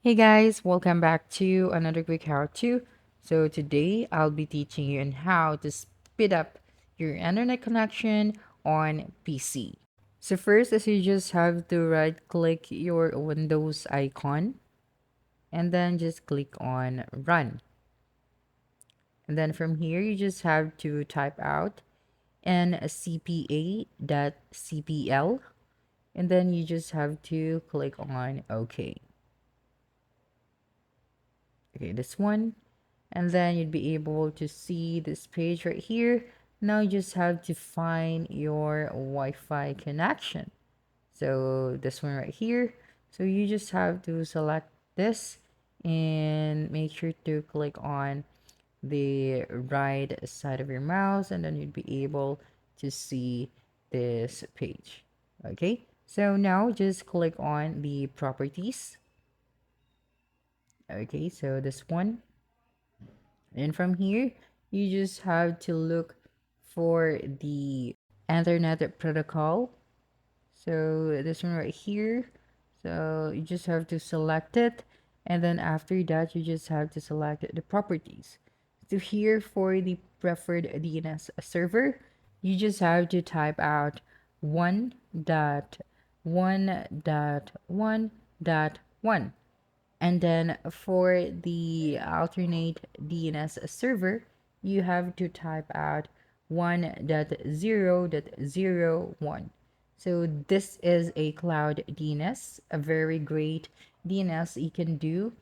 Hey guys, welcome back to another quick how-to. So today I'll be teaching you on how to speed up your internet connection on PC. So first is you just have to right click your Windows icon and then just click on run. And then from here you just have to type out ncpa.cpl and then you just have to click on OK. Okay, this one, and then you'd be able to see this page right here. Now you just have to find your Wi-Fi connection. So this one right here. So you just have to select this and make sure to click on the right side of your mouse, and then you'd be able to see this page. Okay, so now just click on the properties. Okay, so this one. And from here, you just have to look for the Ethernet protocol. So this one right here. So you just have to select it. And then after that, you just have to select the properties. So here for the preferred DNS server, you just have to type out 1.1.1.1. And then for the alternate DNS server, you have to type out 1.0.01. So this is a cloud DNS, a very great DNS you can do.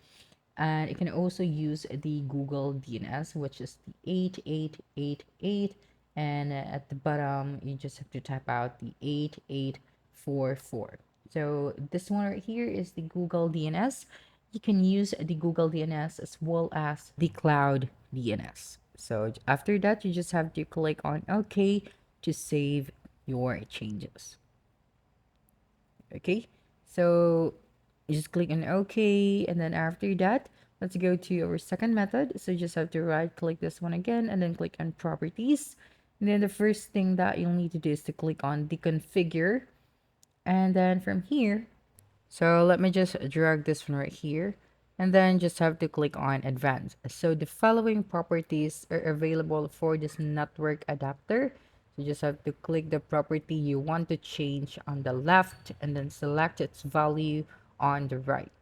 And you can also use the Google DNS, which is the 8888. And at the bottom, you just have to type out the 8844. So this one right here is the Google DNS. You can use the Google DNS as well as the cloud DNS. So after that, you just have to click on OK to save your changes. Okay, so you just click on OK, and then after that, let's go to our second method. So you just have to right click this one again and then click on properties. And then the first thing that you'll need to do is to click on the configure, and then from here, so let me just drag this one right here, and then just have to click on advanced. So the following properties are available for this network adapter. So you just have to click the property you want to change on the left and then select its value on the right.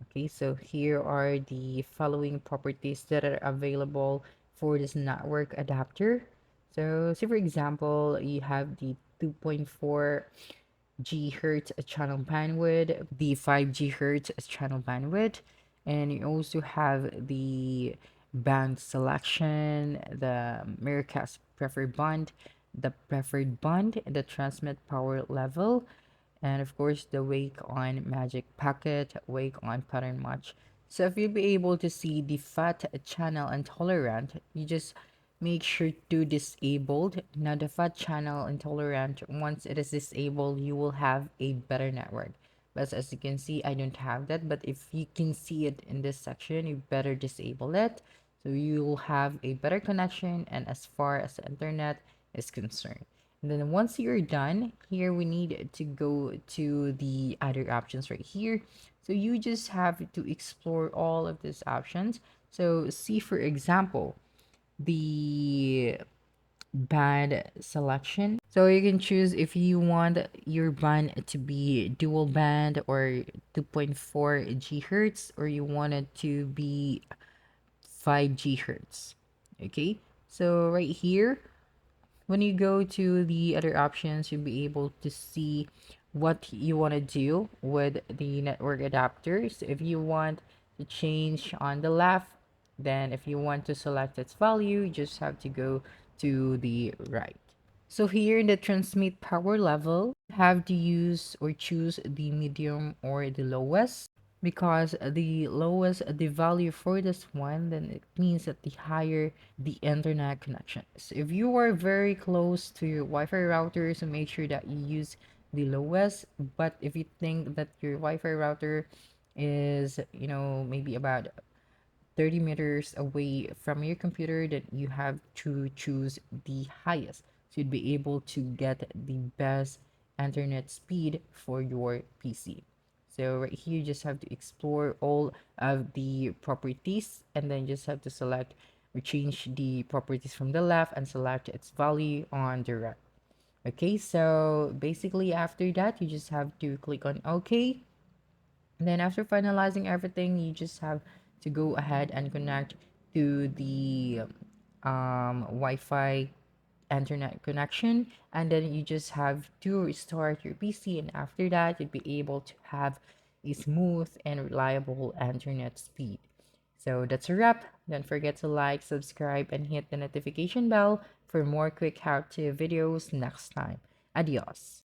Okay, so here are the following properties that are available for this network adapter. So say for example, you have the 2.4 GHz channel bandwidth, the 5 GHz channel bandwidth, and you also have the band selection, the Miracast preferred band, the preferred band, the transmit power level, and of course the wake on magic packet, wake on pattern match. So if you'll be able to see the fat channel intolerant, you just make sure to disabled. Now the fat channel intolerant, once it is disabled, you will have a better network. But as you can see, I don't have that. But if you can see it in this section, you better disable it. So you will have a better connection and as far as the internet is concerned. And then once you're done, here we need to go to the other options right here. So you just have to explore all of these options. So see for example, the band selection. So you can choose if you want your band to be dual band or 2.4 GHz, or you want it to be 5 GHz. Okay, so right here, when you go to the other options, you'll be able to see what you want to do with the network adapters. If you want to change on the left, then if you want to select its value, you just have to go to the right. So here in the transmit power level, have to use or choose the medium or the lowest, because the lowest the value for this one, then it means that the higher the internet connection. So if you are very close to your Wi-Fi router, so make sure that you use the lowest. But if you think that your Wi-Fi router is, maybe about 30 meters away from your computer, then you have to choose the highest. So you'd be able to get the best internet speed for your PC. So right here, you just have to explore all of the properties, and then just have to select or change the properties from the left and select its value on the right. Okay, so basically after that, you just have to click on OK. And then after finalizing everything, you just have to go ahead and connect to the Wi-Fi internet connection, and then you just have to restart your PC, and after that you'd be able to have a smooth and reliable internet speed. So that's a wrap. Don't forget to like, subscribe, and hit the notification bell for more quick how-to videos next time. Adios.